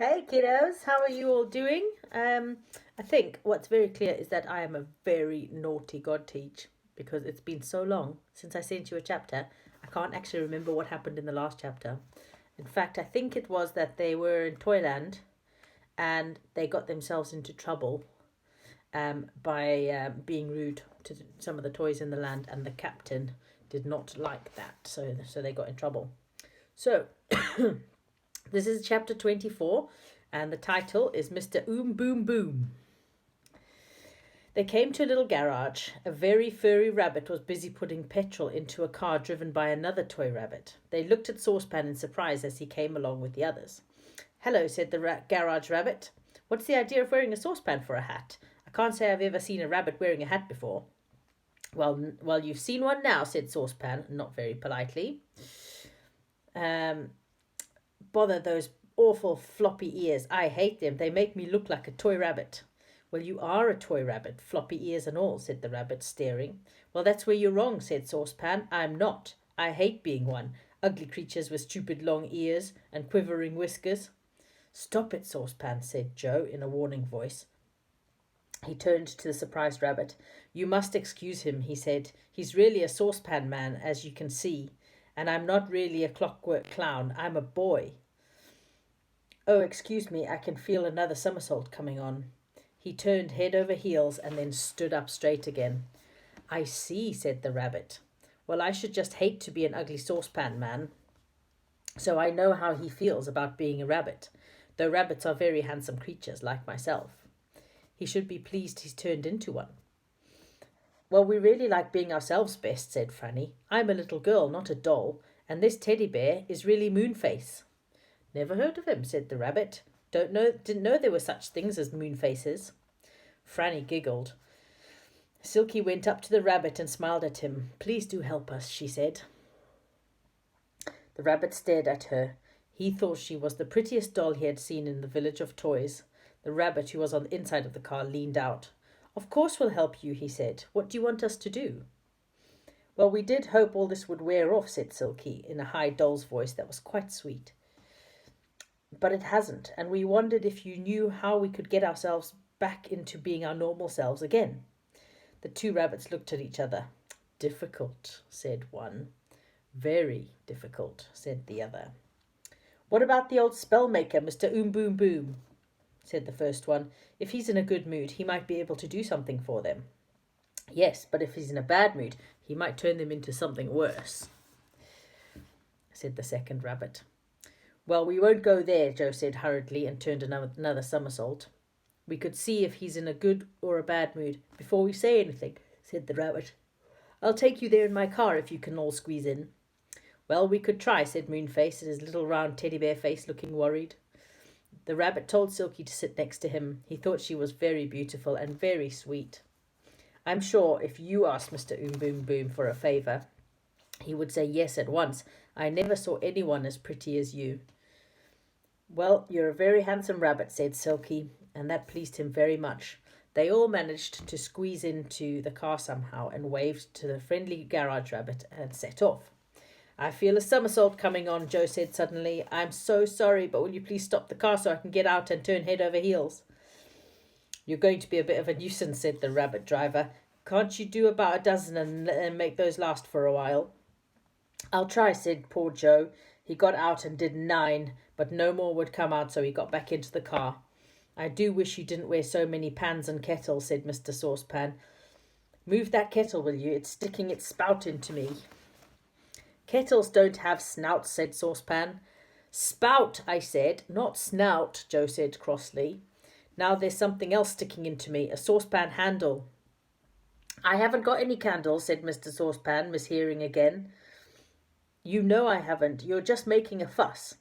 Hey kiddos, how are you all doing? I think what's very clear is that I am a very naughty God teach because it's been so long since I sent you a chapter. I can't actually remember what happened in the last chapter. In fact, I think it was that they were in Toyland and they got themselves into trouble by being rude to some of the toys in the land, and the captain did not like that, so they got in trouble. So this is chapter 24, and the title is Mr. Boom Boom. They came to a little garage. A very furry rabbit was busy putting petrol into a car driven by another toy rabbit. They looked at Saucepan in surprise as he came along with the others. Hello, said the garage rabbit. What's the idea of wearing a saucepan for a hat? I can't say I've ever seen a rabbit wearing a hat before. Well, you've seen one now, said Saucepan, not very politely. Bother those awful floppy ears. I hate them. They make me look like a toy rabbit. Well, you are a toy rabbit, floppy ears and all, said the rabbit, staring. Well, that's where you're wrong, said Saucepan. I'm not. I hate being one. Ugly creatures with stupid long ears and quivering whiskers. Stop it, Saucepan, said Joe in a warning voice. He turned to the surprised rabbit. You must excuse him, he said. He's really a saucepan man, as you can see. And I'm not really a clockwork clown. I'm a boy. Oh, excuse me, I can feel another somersault coming on. He turned head over heels and then stood up straight again. I see, said the rabbit. Well, I should just hate to be an ugly saucepan man. So I know how he feels about being a rabbit, though rabbits are very handsome creatures like myself. He should be pleased he's turned into one. Well, we really like being ourselves best, said Franny. I'm a little girl, not a doll, and this teddy bear is really Moonface. Never heard of him, said the rabbit. Didn't know there were such things as moon faces. Franny giggled. Silky went up to the rabbit and smiled at him. Please do help us, she said. The rabbit stared at her. He thought she was the prettiest doll he had seen in the village of toys. The rabbit, who was on the inside of the car, leaned out. Of course we'll help you, he said. What do you want us to do? Well, we did hope all this would wear off, said Silky, in a high doll's voice that was quite sweet. But it hasn't, and we wondered if you knew how we could get ourselves back into being our normal selves again. The two rabbits looked at each other. Difficult, said one. Very difficult, said the other. What about the old spellmaker, Mr. Boom Boom, said the first one. If he's in a good mood, he might be able to do something for them. Yes, but if he's in a bad mood, he might turn them into something worse, said the second rabbit. Well, we won't go there, Joe said hurriedly and turned another somersault. We could see if he's in a good or a bad mood before we say anything, said the rabbit. I'll take you there in my car if you can all squeeze in. Well, we could try, said Moonface, his little round teddy bear face looking worried. The rabbit told Silky to sit next to him. He thought she was very beautiful and very sweet. I'm sure if you asked Mr. Boom Boom for a favour, he would say yes at once. I never saw anyone as pretty as you. Well, you're a very handsome rabbit, said Silky, and that pleased him very much. They all managed to squeeze into the car somehow and waved to the friendly garage rabbit and set off. I feel a somersault coming on, Joe said suddenly. I'm so sorry, but will you please stop the car so I can get out and turn head over heels? You're going to be a bit of a nuisance, said the rabbit driver. Can't you do about a dozen and make those last for a while? I'll try, said poor Joe. He got out and did 9, but no more would come out, so he got back into the car. I do wish you didn't wear so many pans and kettles, said Mr. Saucepan. Move that kettle, will you? It's sticking its spout into me. Kettles don't have snouts, said Saucepan. Spout, I said, not snout, Joe said crossly. Now there's something else sticking into me, a saucepan handle. I haven't got any candles, said Mr. Saucepan, mishearing again. You know I haven't. You're just making a fuss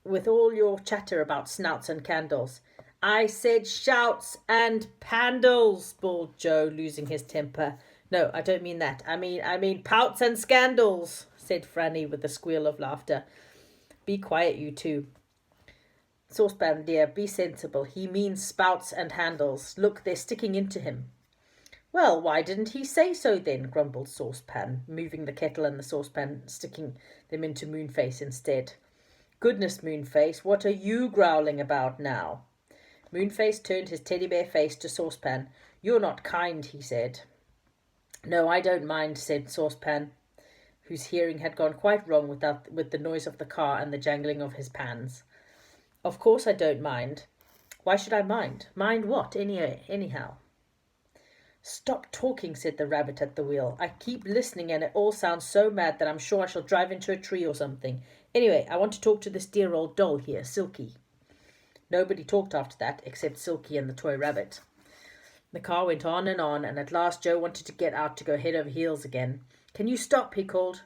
with all your chatter about snouts and candles. I said shouts and pandals, bawled Joe, losing his temper. No, I don't mean that. I mean pouts and scandals, said Franny with a squeal of laughter. Be quiet, you two. Saucepan, dear, be sensible. He means spouts and handles. Look, they're sticking into him. Well, why didn't he say so then, grumbled Saucepan, moving the kettle and the saucepan, sticking them into Moonface instead. Goodness, Moonface, what are you growling about now? Moonface turned his teddy bear face to Saucepan. You're not kind, he said. No, I don't mind, said Saucepan, whose hearing had gone quite wrong with the noise of the car and the jangling of his pans. Of course I don't mind. Why should I mind? Mind what, anyhow? Stop talking, said the rabbit at the wheel. I keep listening and it all sounds so mad that I'm sure I shall drive into a tree or something. Anyway, I want to talk to this dear old doll here, Silky. Nobody talked after that except Silky and the toy rabbit. The car went on, and at last Joe wanted to get out to go head over heels again. Can you stop? He called.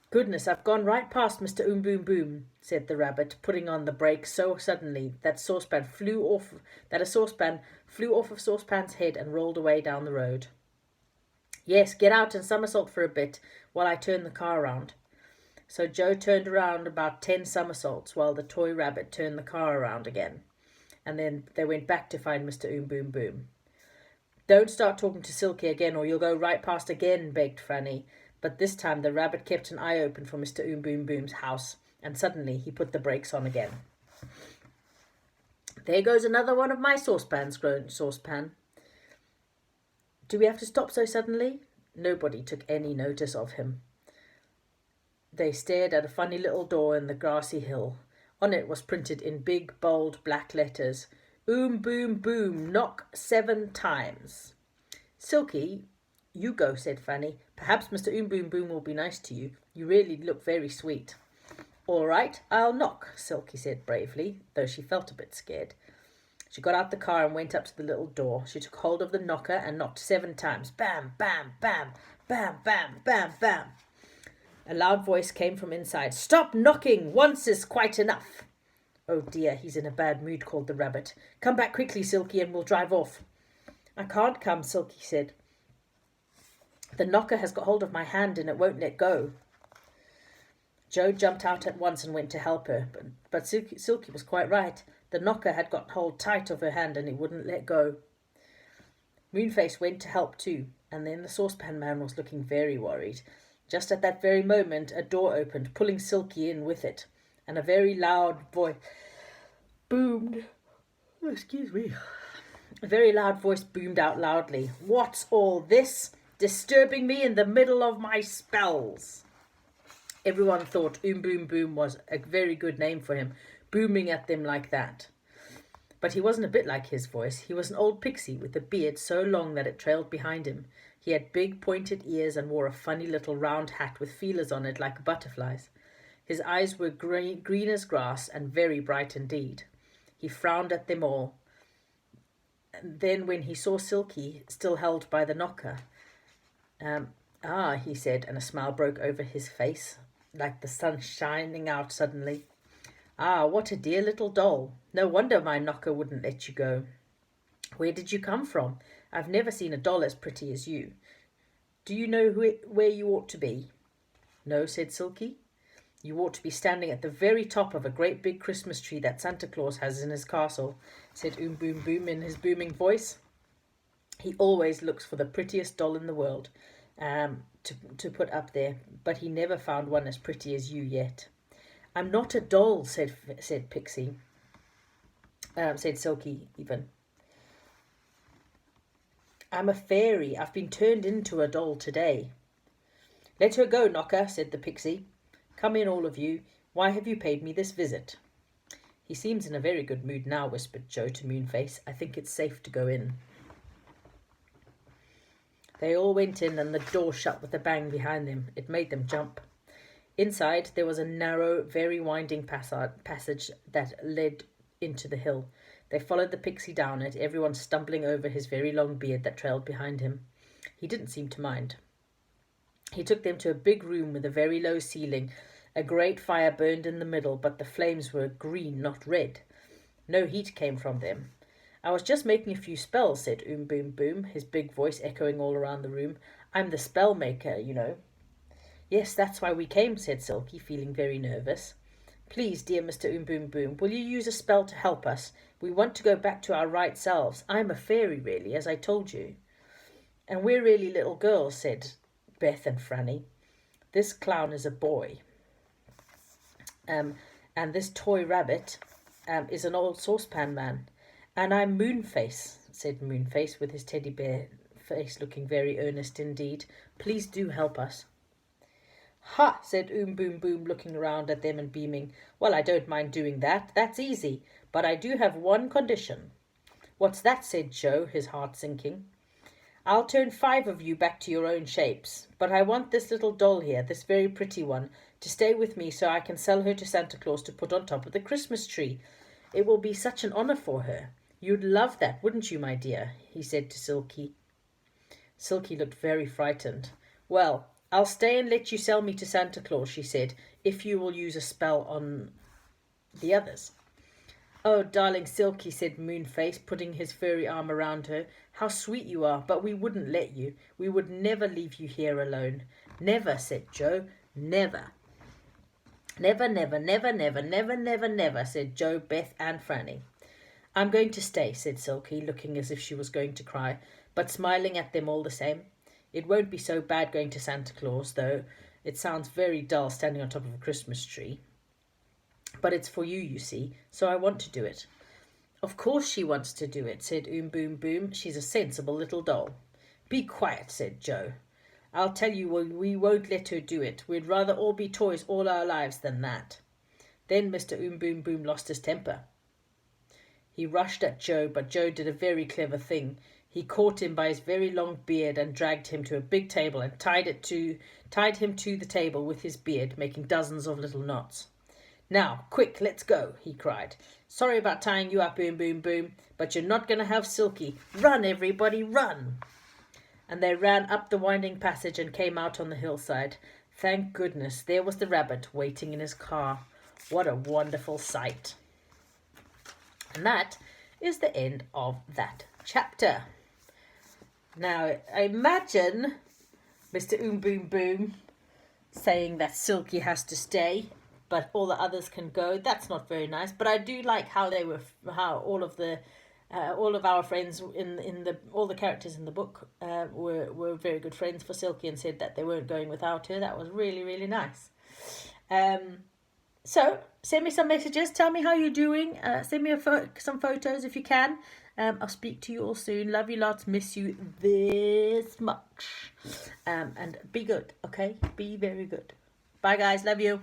Goodness, I've gone right past Mr. Boom Boom, said the rabbit, putting on the brakes so suddenly that a saucepan flew off of Saucepan's head and rolled away down the road. Yes, get out and somersault for a bit while I turn the car around. So Joe turned around about 10 somersaults while the toy rabbit turned the car around again. And then they went back to find Mr. Boom Boom. Don't start talking to Silky again or you'll go right past again, begged Franny. But this time the rabbit kept an eye open for Mr. Boom Boom's house, and suddenly he put the brakes on again. There goes another one of my saucepans, groaned Saucepan. Do we have to stop so suddenly? Nobody took any notice of him. They stared at a funny little door in the grassy hill. On it was printed in big, bold, black letters, Boom Boom, knock 7 times. Silky, you go, said Fanny. Perhaps Mr. Boom will be nice to you. You really look very sweet. All right, I'll knock, Silky said bravely, though she felt a bit scared. She got out the car and went up to the little door. She took hold of the knocker and knocked 7 times. Bam, bam, bam, bam, bam, bam, bam. A loud voice came from inside. Stop knocking! Once is quite enough. Oh dear, he's in a bad mood, called the rabbit. Come back quickly, Silky, and we'll drive off. I can't come, Silky said. The knocker has got hold of my hand and it won't let go. Joe jumped out at once and went to help her, but Silky was quite right. The knocker had got hold tight of her hand and it wouldn't let go. Moonface went to help too, and then the saucepan man was looking very worried. Just at that very moment, a door opened, pulling Silky in with it, and a very loud voice boomed. Oh, excuse me. A very loud voice boomed out loudly. What's all this? Disturbing me in the middle of my spells. Everyone thought Boom was a very good name for him, booming at them like that. But he wasn't a bit like his voice. He was an old pixie with a beard so long that it trailed behind him. He had big pointed ears and wore a funny little round hat with feelers on it like butterflies. His eyes were green as grass and very bright indeed. He frowned at them all. And then when he saw Silky still held by the knocker, he said, and a smile broke over his face, like the sun shining out suddenly. Ah, what a dear little doll. No wonder my knocker wouldn't let you go. Where did you come from? I've never seen a doll as pretty as you. Do you know where you ought to be? No, said Silky. You ought to be standing at the very top of a great big Christmas tree that Santa Claus has in his castle, said Boom in his booming voice. He always looks for the prettiest doll in the world to put up there, but he never found one as pretty as you yet. I'm not a doll, said Pixie. Said Silky even. I'm a fairy. I've been turned into a doll today. Let her go, Knocker, said the pixie. Come in, all of you. Why have you paid me this visit? He seems in a very good mood now, whispered Joe to Moonface. I think it's safe to go in. They all went in and the door shut with a bang behind them. It made them jump. Inside there was a narrow, very winding passage that led into the hill. They followed the pixie down it, everyone stumbling over his very long beard that trailed behind him. He didn't seem to mind. He took them to a big room with a very low ceiling. A great fire burned in the middle, but the flames were green, not red. No heat came from them. I was just making a few spells, said Boom, his big voice echoing all around the room. I'm the spell maker, you know. Yes, that's why we came, said Silky, feeling very nervous. Please, dear Mr. Boom, will you use a spell to help us? We want to go back to our right selves. I'm a fairy, really, as I told you. And we're really little girls, said Beth and Franny. This clown is a boy. And this toy rabbit is an old saucepan man. And I'm Moonface, said Moonface, with his teddy bear face looking very earnest indeed. Please do help us. Ha, said Boom Boom, looking around at them and beaming. Well, I don't mind doing that. That's easy. But I do have one condition. What's that, said Joe, his heart sinking. I'll turn 5 of you back to your own shapes. But I want this little doll here, this very pretty one, to stay with me so I can sell her to Santa Claus to put on top of the Christmas tree. It will be such an honor for her. You'd love that, wouldn't you, my dear? He said to Silky. Silky looked very frightened. Well, I'll stay and let you sell me to Santa Claus, she said, if you will use a spell on the others. Oh, darling Silky, said Moonface, putting his furry arm around her. How sweet you are, but we wouldn't let you. We would never leave you here alone. Never, said Joe. Never. Never, never, never, never, never, never, never, said Joe, Beth, and Franny. I'm going to stay, said Silky, looking as if she was going to cry, but smiling at them all the same. It won't be so bad going to Santa Claus, though. It sounds very dull standing on top of a Christmas tree. But it's for you, you see, so I want to do it. Of course she wants to do it, said Boom Boom. She's a sensible little doll. Be quiet, said Joe. I'll tell you, we won't let her do it. We'd rather all be toys all our lives than that. Then Mr. Boom Boom lost his temper. He rushed at Joe, but Joe did a very clever thing. He caught him by his very long beard and dragged him to a big table and tied him to the table with his beard, making dozens of little knots. Now, quick, let's go, he cried. Sorry about tying you up, Boom Boom, but you're not going to have Silky. Run, everybody, run! And they ran up the winding passage and came out on the hillside. Thank goodness, there was the rabbit waiting in his car. What a wonderful sight. And that is the end of that chapter. Now, imagine Mr. Boom Boom saying that Silky has to stay, but all the others can go. That's not very nice. But I do like how all of our friends all the characters in the book were very good friends for Silky and said that they weren't going without her. That was really, really nice. So send me some messages. Tell me how you're doing. Send me some photos if you can. I'll speak to you all soon. Love you lots. Miss you this much. And be good, okay? Be very good. Bye, guys. Love you.